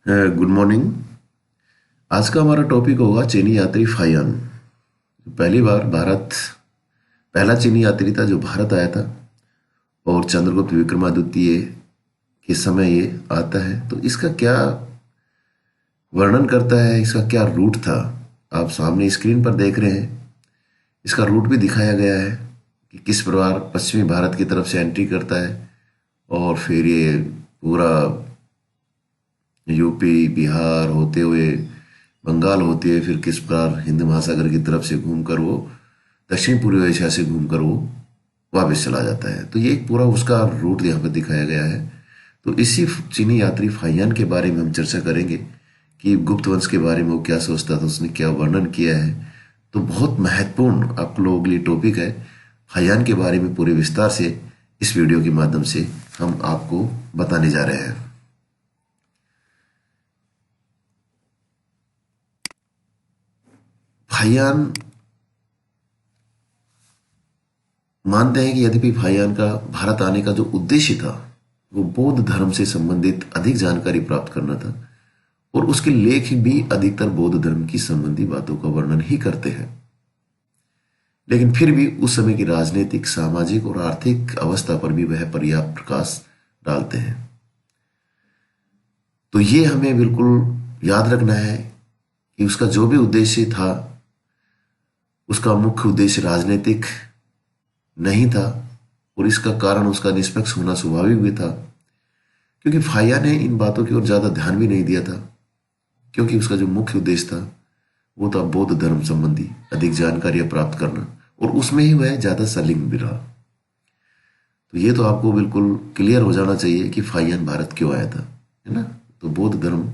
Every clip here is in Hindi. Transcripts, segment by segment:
Good morning. आज का हमारा टॉपिक होगा चीनी यात्री फाहियान। पहली बार भारत पहला चीनी यात्री था जो भारत आया था और चंद्रगुप्त विक्रमादित्य के समय ये आता है। तो इसका क्या वर्णन करता है, इसका क्या रूट था, आप सामने स्क्रीन पर देख रहे हैं। इसका रूट भी दिखाया गया है कि किस प्रकार पश्चिमी भारत की तरफ से एंट्री करता है और फिर ये पूरा यूपी बिहार होते हुए बंगाल होते हुए फिर किस प्रकार हिंद महासागर की तरफ से घूमकर वो दक्षिण पूर्व एशिया से घूमकर वो वापस चला जाता है। तो ये एक पूरा उसका रूट यहाँ पर दिखाया गया है। तो इसी चीनी यात्री फाहियान के बारे में हम चर्चा करेंगे कि गुप्त वंश के बारे में वो क्या सोचता था, उसने क्या वर्णन किया है। तो बहुत महत्वपूर्ण आप लोगों के लिए टॉपिक है। फाहियान के बारे में पूरे विस्तार से इस वीडियो के माध्यम से हम आपको बताने जा रहे हैं। फाहियान मानते हैं कि यद्यपि फाहियान का भारत आने का जो उद्देश्य था वो बौद्ध धर्म से संबंधित अधिक जानकारी प्राप्त करना था और उसके लेख भी अधिकतर बौद्ध धर्म की संबंधी बातों का वर्णन ही करते हैं। लेकिन फिर भी उस समय की राजनीतिक, सामाजिक और आर्थिक अवस्था पर भी वह पर्याप्त प्रकाश डालते हैं। तो ये हमें बिल्कुल याद रखना है कि उसका जो भी उद्देश्य था उसका मुख्य उद्देश्य राजनीतिक नहीं था और इसका कारण उसका निष्पक्ष होना स्वाभाविक भी था, क्योंकि फाहियान ने इन बातों की ओर ज्यादा ध्यान भी नहीं दिया था, क्योंकि उसका जो मुख्य उद्देश्य था वो था बौद्ध धर्म संबंधी अधिक जानकारियां प्राप्त करना और उसमें ही वह ज्यादा संलिग्न भी रहा। तो ये तो आपको बिल्कुल क्लियर हो जाना चाहिए कि फाहियान भारत क्यों आया था, है ना। तो बौद्ध धर्म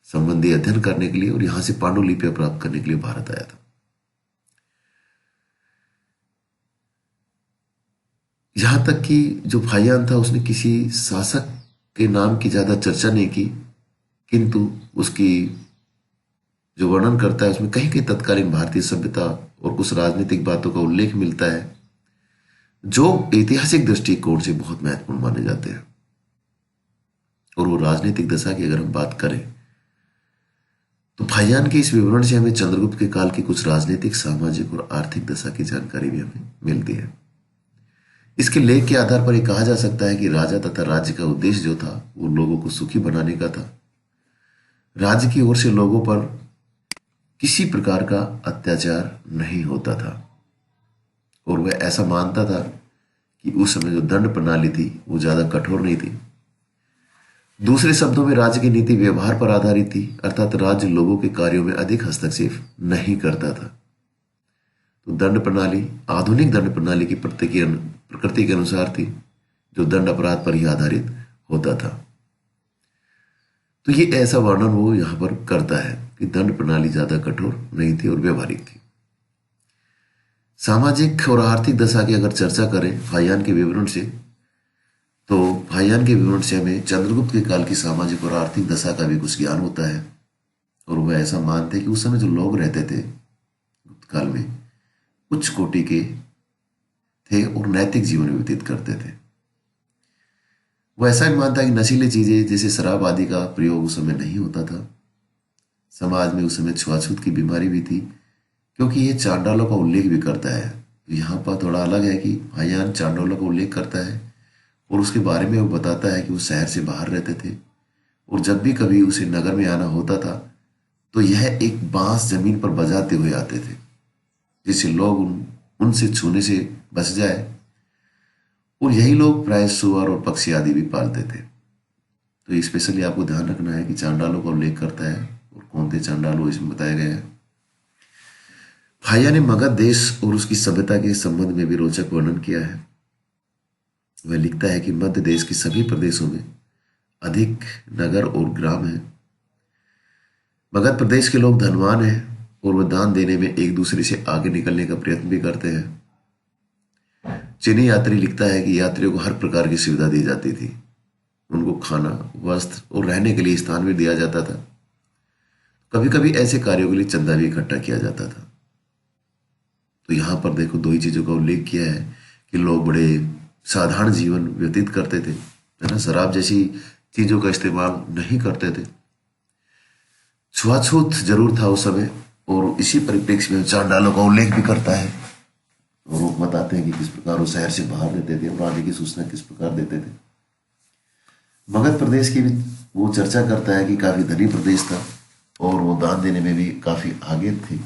संबंधी अध्ययन करने के लिए और यहां से पांडुलिपियां प्राप्त करने के लिए भारत आया था। यहां तक कि जो फाहियान था उसने किसी शासक के नाम की ज्यादा चर्चा नहीं की, किंतु उसकी जो वर्णन करता है उसमें कहीं कहीं तत्कालीन भारतीय सभ्यता और कुछ राजनीतिक बातों का उल्लेख मिलता है जो ऐतिहासिक दृष्टिकोण से बहुत महत्वपूर्ण माने जाते हैं। और वो राजनीतिक दशा की अगर हम बात करें तो फाहियान के इस विवरण से हमें चंद्रगुप्त के काल की कुछ राजनीतिक, सामाजिक और आर्थिक दशा की जानकारी भी हमें मिलती है। इसके लेख के आधार पर यह कहा जा सकता है कि राजा तथा राज्य का उद्देश्य जो था वो लोगों को सुखी बनाने का था। राज्य की ओर से लोगों पर किसी प्रकार का अत्याचार नहीं होता था और वह ऐसा मानता था कि उस समय जो दंड प्रणाली थी वो ज्यादा कठोर नहीं थी। दूसरे शब्दों में राज्य की नीति व्यवहार पर आधारित थी, अर्थात राज्य लोगों के कार्यों में अधिक हस्तक्षेप नहीं करता था। तो दंड प्रणाली आधुनिक दंड प्रणाली की प्रकृति के अनुसार थी, जो दंड अपराध पर ही आधारित होता था। तो ये ऐसा वर्णन वो यहां पर करता है कि दंड प्रणाली ज्यादा कठोर नहीं थी और व्यवहारिक थी। सामाजिक और आर्थिक दशा की अगर चर्चा करें फाहियान के विवरण से, तो फाहियान के विवरण से हमें चंद्रगुप्त के काल की सामाजिक और आर्थिक दशा का भी कुछ ज्ञान होता है और वह ऐसा मानते हैं कि उस समय जो लोग रहते थे गुप्त काल में उच्च कोटि के थे और नैतिक जीवन व्यतीत करते थे। वह ऐसा भी मानता है कि नशीली चीजें जैसे शराब आदि का प्रयोग उस समय नहीं होता था। समाज में उस समय छुआछूत की बीमारी भी थी, क्योंकि ये चांडालों का उल्लेख भी करता है। तो यहाँ पर थोड़ा अलग है कि फाहियान चांडालों का उल्लेख करता है और उसके बारे में वो बताता है कि वो शहर से बाहर रहते थे और जब भी कभी उसे नगर में आना होता था तो यह एक बांस जमीन पर बजाते हुए आते थे, जिससे लोग उनसे छूने से बच जाए। और यही लोग प्राय सुअर और पक्षी आदि भी पालते थे। तो स्पेशली आपको ध्यान रखना है कि चांडालों का उल्लेख करता है और कौन थे चांडालो इसमें बताया गया है। फाहियान ने मगध देश और उसकी सभ्यता के संबंध में भी रोचक वर्णन किया है। वह लिखता है कि मध्य देश के सभी प्रदेशों में अधिक नगर और ग्राम हैं। मगध प्रदेश के लोग धनवान हैं और वह दान देने में एक दूसरे से आगे निकलने का प्रयत्न भी करते हैं। चीनी यात्री लिखता है कि यात्रियों को हर प्रकार की सुविधा दी जाती थी, उनको खाना, वस्त्र और रहने के लिए स्थान भी दिया जाता था। कभी कभी ऐसे कार्यों के लिए चंदा भी इकट्ठा किया जाता था। तो यहां पर देखो दो ही चीजों का उल्लेख किया है कि लोग बड़े साधारण जीवन व्यतीत करते थे, है ना। शराब जैसी चीजों का इस्तेमाल नहीं करते थे छुआछूत जरूर था उस समय, और इसी परिप्रेक्ष्य में चांडालों का उल्लेख भी करता है। और वो बताते हैं कि किस प्रकार वो शहर से बाहर देते थे और आगे की सूचना किस प्रकार देते थे। मगध प्रदेश की भी वो चर्चा करता है कि काफी धनी प्रदेश था, और वो दान देने में भी काफी आगे थे,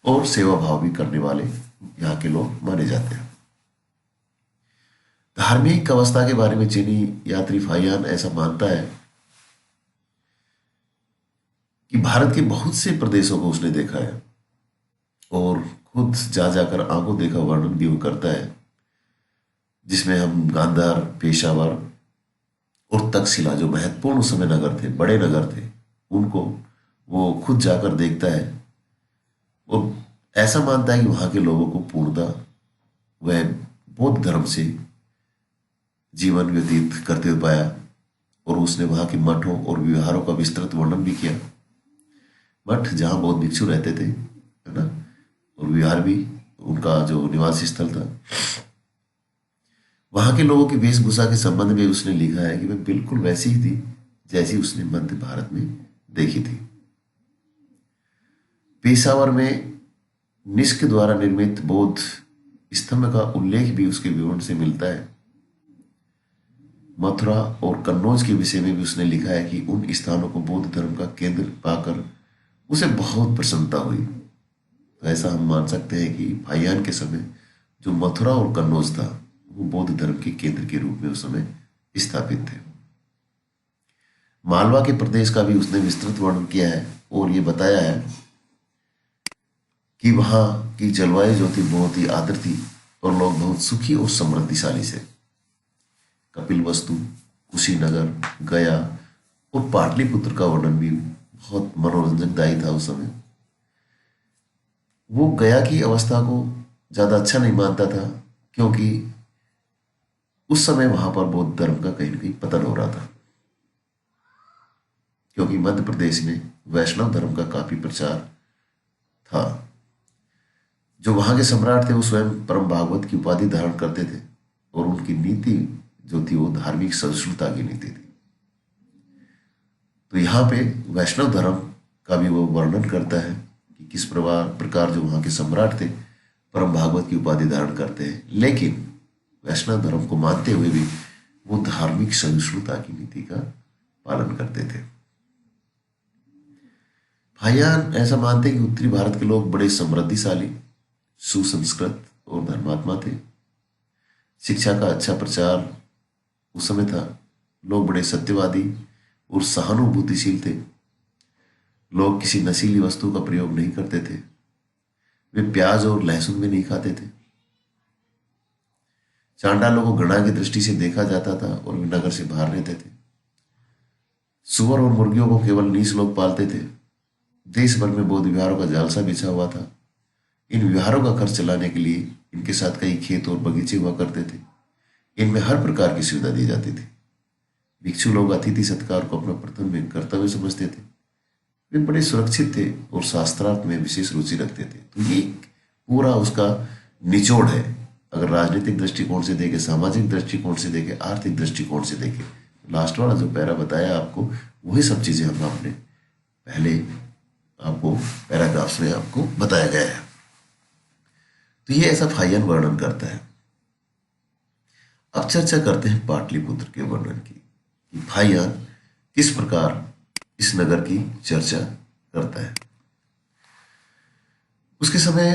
और सेवा भाव भी करने वाले यहाँ के लोग माने जाते हैं। धार्मिक अवस्था के बारे में चीनी यात्री फाहियान ऐसा मानता है कि भारत के बहुत से प्रदेशों को उसने देखा है, और खुद जा जाकर आंखों देखा वर्णन भी वो करता है, जिसमें हम गांधार, पेशावर और तक्षशिला, जो महत्वपूर्ण उस समय नगर थे, बड़े नगर थे, उनको वो खुद जाकर देखता है, और ऐसा मानता है कि वहां के लोगों को पूर्णतः वह बौद्ध धर्म से जीवन व्यतीत करते हुए पाया। और उसने वहां के मठों और व्यवहारों का विस्तृत वर्णन भी किया। मठ जहां बौद्ध भिक्षु रहते थे, है ना, और विहार भी उनका जो निवास स्थल था, वहां के लोगों की वेशभूषा के संबंध में उसने लिखा है कि वह बिल्कुल वैसी ही थी जैसी उसने मध्य भारत में देखी थी। पेशावर में निष्क द्वारा निर्मित बौद्ध स्तंभ का उल्लेख भी उसके विवरण से मिलता है। मथुरा और कन्नौज के विषय में भी उसने लिखा है कि उन स्थानों को बौद्ध धर्म का केंद्र पाकर उसे बहुत प्रसन्नता हुई। तो ऐसा हम मान सकते हैं कि फाहियान के समय जो मथुरा और कन्नौज था, वो बौद्ध धर्म के केंद्र के रूप में उस समय स्थापित थे। मालवा के प्रदेश का भी उसने विस्तृत वर्णन किया है, और ये बताया है कि वहां की जलवायु जो थी बहुत ही आर्द्र थी, और लोग बहुत सुखी और समृद्धिशाली से। कपिलवस्तु, कुशीनगर, गया और पाटलिपुत्र का वर्णन भी बहुत मनोरंजकदायी था उस समय। वो गया की अवस्था को ज्यादा अच्छा नहीं मानता था, क्योंकि उस समय वहां पर बौद्ध धर्म का कहीं ना कहीं पतन हो रहा था, क्योंकि मध्य प्रदेश में वैष्णव धर्म का काफी प्रचार था। जो वहां के सम्राट थे वो स्वयं परम भागवत की उपाधि धारण करते थे, और उनकी नीति जो थी वो धार्मिक सहिष्णुता की नीति थी। तो यहाँ पे वैष्णव धर्म का भी वो वर्णन करता है कि किस प्रकार जो वहां के सम्राट थे परम भागवत की उपाधि धारण करते हैं, लेकिन वैष्णव धर्म को मानते हुए भी वो धार्मिक सहिष्णुता की नीति का पालन करते थे। फाहियान ऐसा मानते हैं कि उत्तरी भारत के लोग बड़े समृद्धिशाली, सुसंस्कृत और धर्मात्मा थे। शिक्षा का अच्छा प्रचार उस समय था। लोग बड़े सत्यवादी और सहानुभूतिशील थे। लोग किसी नशीली वस्तु का प्रयोग नहीं करते थे। वे प्याज और लहसुन भी नहीं खाते थे। चांडालों को घृणा की दृष्टि से देखा जाता था, और वे नगर से बाहर रहते थे। सुअर और मुर्गियों को केवल नीच लोग पालते थे। देश भर में बौद्ध विहारों का जालसा बिछा हुआ था। इन विहारों का खर्च चलाने के लिए इनके साथ कई खेत और बगीचे हुआ करते थे। इनमें हर प्रकार की सुविधा दी जाती थी। भिक्षु लोग अतिथि सत्कार को अपना प्रथम कर्तव्य समझते थे। वे बड़े सुरक्षित थे और शास्त्रार्थ में विशेष रुचि रखते थे। तो ये पूरा उसका निचोड़ है। अगर राजनीतिक दृष्टिकोण से देखें, सामाजिक दृष्टिकोण से देखें, आर्थिक दृष्टिकोण से देखें, लास्ट वाला जो पैरा बताया आपको, वही सब चीजें हम आपने पहले आपको पैराग्राफ्स में आपको बताया गया है। तो ये ऐसा फाहियान वर्णन करता है। अब चर्चा करते हैं पाटलिपुत्र के वर्णन की, कि फाहियान किस प्रकार इस नगर की चर्चा करता है। उसके समय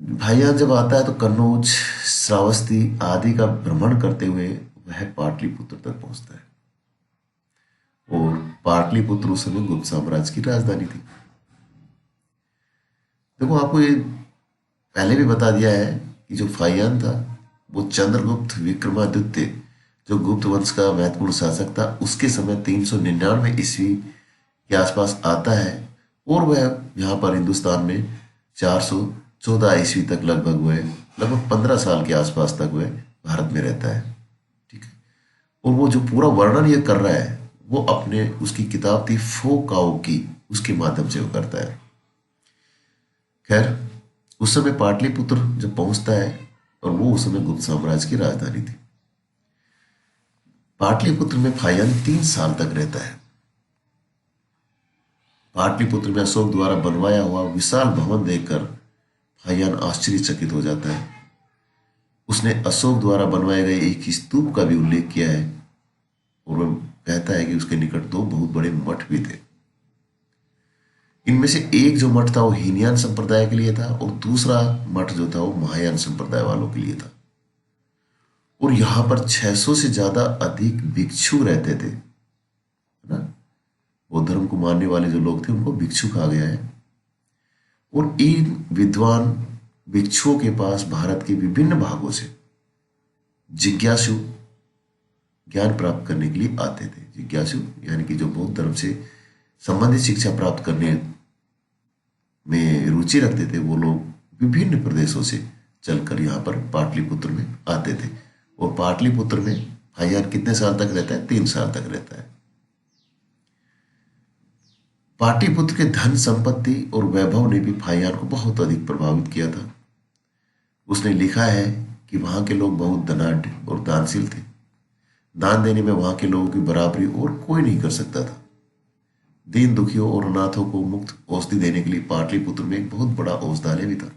फाहियान जब आता है तो कन्नौज, श्रावस्ती आदि का भ्रमण करते हुए वह पाटलिपुत्र तक पहुंचता है। और पाटलिपुत्र उस समय गुप्त साम्राज्य की राजधानी थी। देखो, आपको ये पहले भी बता दिया है कि जो फाहियान था वो चंद्रगुप्त विक्रमादित्य, जो गुप्त वंश का महत्वपूर्ण शासक था, उसके समय 399 ईस्वी के आसपास आता है, और वह यहाँ पर हिंदुस्तान में 414 ईस्वी तक लगभग 15 साल के आसपास तक वह भारत में रहता है। ठीक है। और वो जो पूरा वर्णन ये कर रहा है वो अपने उसकी किताब थी फो काओ की, उसके माध्यम से वो करता है। खैर, उस समय पाटलिपुत्र जब पहुंचता है, और वो उस समय गुप्त साम्राज्य की राजधानी थी। पाटलिपुत्र में फाहियान 3 साल तक रहता है। पाटलिपुत्र में अशोक द्वारा बनवाया हुआ विशाल भवन देखकर फाहियान आश्चर्यचकित हो जाता है। उसने अशोक द्वारा बनवाए गए एक स्तूप का भी उल्लेख किया है और वह कहता है कि उसके निकट दो बहुत बड़े मठ भी थे। इनमें से एक जो मठ था वो हीनयान संप्रदाय के लिए था और दूसरा मठ जो था वो महायान संप्रदाय वालों के लिए था। और यहां पर 600 से ज्यादा अधिक भिक्षु रहते थे, है ना। वो धर्म को मानने वाले जो लोग थे उनको भिक्षु कहा गया है। और इन विद्वान भिक्षुओं के पास भारत के विभिन्न भागों से जिज्ञासु ज्ञान प्राप्त करने के लिए आते थे। जिज्ञासु यानी कि जो बौद्ध धर्म से संबंधित शिक्षा प्राप्त करने में रुचि रखते थे, वो लोग विभिन्न प्रदेशों से चलकर यहाँ पर पाटलिपुत्र में आते थे। और पाटलिपुत्र में फाहियान कितने साल तक रहता है? 3 साल तक रहता है। पाटलिपुत्र के धन संपत्ति और वैभव ने भी फाहियान को बहुत अधिक प्रभावित किया था। उसने लिखा है कि वहां के लोग बहुत धनाढ्य और दानशील थे। दान देने में वहां के लोगों की बराबरी और कोई नहीं कर सकता था। दीन दुखियों और अनाथों को मुफ्त औषधि देने के लिए पाटलिपुत्र में एक बहुत बड़ा औषधालय भी था।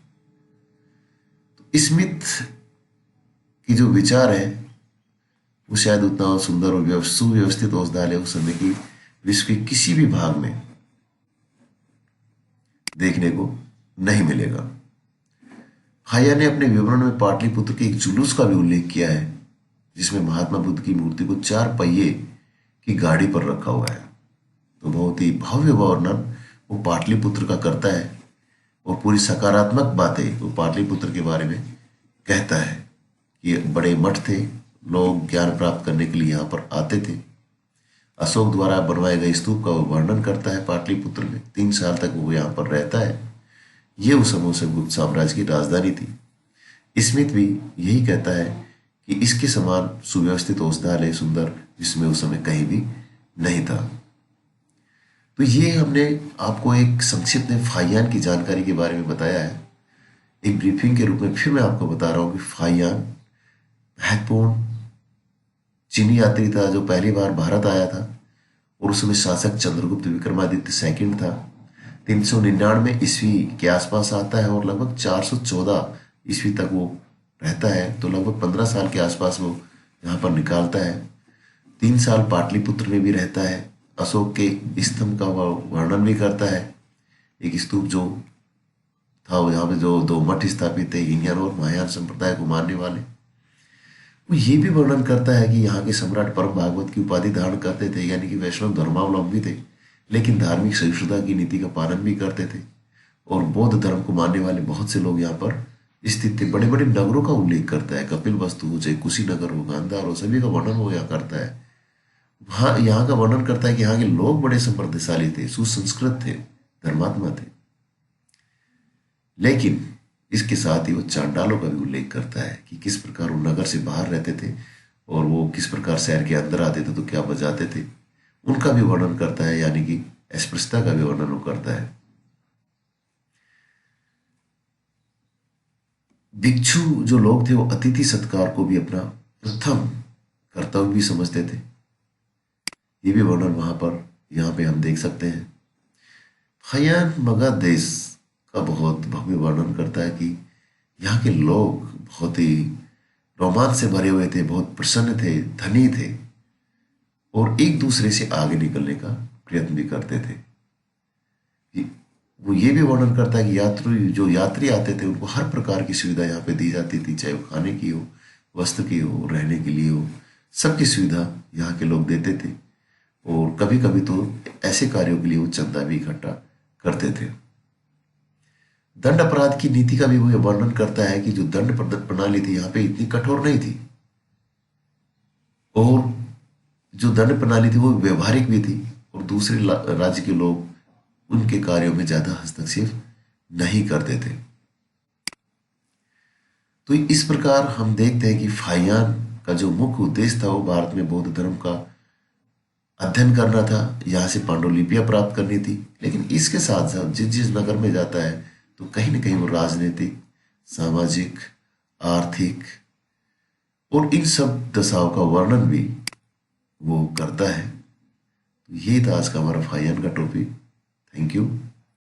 तो स्मिथ की जो विचार है वो शायद उतना सुंदर और सुव्यवस्थित औषधालय उस समय की विश्व के किसी भी भाग में देखने को नहीं मिलेगा। फाहियान ने अपने विवरण में पाटलिपुत्र के एक जुलूस का भी उल्लेख किया है जिसमें महात्मा बुद्ध की मूर्ति को 4 पहिए की गाड़ी पर रखा हुआ है। तो बहुत ही भव्य वर्णन वो पाटलिपुत्र का करता है और पूरी सकारात्मक बातें वो पाटलिपुत्र के बारे में कहता है कि बड़े मठ थे, लोग ज्ञान प्राप्त करने के लिए यहाँ पर आते थे। अशोक द्वारा बनवाए गए स्तूप का वो वर्णन करता है पाटलिपुत्र में। 3 साल तक वो यहाँ पर रहता है। ये उस समय से गुप्त साम्राज्य की राजधानी थी। स्मिथ भी यही कहता है कि इसके समान सुव्यवस्थित औषधालय सुंदर जिसमें उस समय कहीं भी नहीं था। तो ये हमने आपको एक संक्षिप्त में फाहियान की जानकारी के बारे में बताया है। एक ब्रीफिंग के रूप में फिर मैं आपको बता रहा हूँ कि फाहियान महत्वपूर्ण चीनी यात्री था जो पहली बार भारत आया था और उस समय शासक चंद्रगुप्त विक्रमादित्य सेकंड था। 399 ईस्वी के आसपास आता है और लगभग 414 ईस्वी तक वो रहता है। तो लगभग 15 साल के आसपास वो यहाँ पर निकालता है। 3 साल पाटलिपुत्र में भी रहता है। अशोक के स्तंभ का वर्णन भी करता है। एक स्तूप जो था यहाँ पे जो 2 मठ स्थापित थे हीनयान और महायान संप्रदाय को मानने वाले। वो ये भी वर्णन करता है कि यहाँ के सम्राट परम भागवत की उपाधि धारण करते थे, यानी कि वैष्णव धर्मावलंबी थे, लेकिन धार्मिक सहिष्णुता की नीति का पालन भी करते थे। और बौद्ध धर्म को मानने वाले बहुत से लोग यहाँ पर स्थित थे। बड़े बड़े नगरों का उल्लेख करता है, कपिल वस्तु हो चाहे कुशीनगर हो, गांधार हो, सभी का वर्णन वो यहाँ करता है। वहाँ यहाँ का वर्णन करता है कि यहाँ के लोग बड़े समृद्धशाली थे, सुसंस्कृत थे, धर्मात्मा थे। लेकिन इसके साथ ही वो चांडालों का भी उल्लेख करता है कि किस प्रकार वो नगर से बाहर रहते थे और वो किस प्रकार शहर के अंदर आते थे तो क्या बजाते थे, उनका भी वर्णन करता है, यानी कि अस्पृश्यता का भी वर्णन वो करता है। भिक्षु जो लोग थे वो अतिथि सत्कार को भी अपना प्रथम कर्तव्य भी समझते थे। ये भी वर्णन वहां पर यहाँ पे हम देख सकते हैं। फाहियान मगध देश का बहुत भव्य वर्णन करता है कि यहाँ के लोग बहुत ही रोमांच से भरे हुए थे, बहुत प्रसन्न थे, धनी थे और एक दूसरे से आगे निकलने का प्रयत्न भी करते थे। वो ये भी वर्णन करता है कि जो यात्री आते थे उनको हर प्रकार की सुविधा यहाँ पे दी जाती थी, चाहे वो खाने की हो, वस्त्र की हो, रहने के लिए हो, सबकी सुविधा यहाँ के लोग देते थे। और कभी कभी तो ऐसे कार्यों के लिए वो चंदा भी इकट्ठा करते थे। दंड अपराध की नीति का भी वो वर्णन करता है कि जो दंड प्रणाली थी यहाँ पे इतनी कठोर नहीं थी और जो दंड प्रणाली थी वो व्यवहारिक भी थी और दूसरे राज्य के लोग उनके कार्यों में ज्यादा हस्तक्षेप नहीं करते थे। तो इस प्रकार हम देखते हैं कि फाहियान का जो मुख्य उद्देश्य था वो भारत में बौद्ध धर्म का अध्ययन करना था, यहाँ से पांडुलिपियां प्राप्त करनी थी। लेकिन इसके साथ साथ जिस जिस नगर में जाता है तो कहीं ना कहीं वो राजनीतिक, सामाजिक, आर्थिक और इन सब दशाओं का वर्णन भी वो करता है। तो ये था आज का हमारा फाहियान का topic. Thank you. Thank you.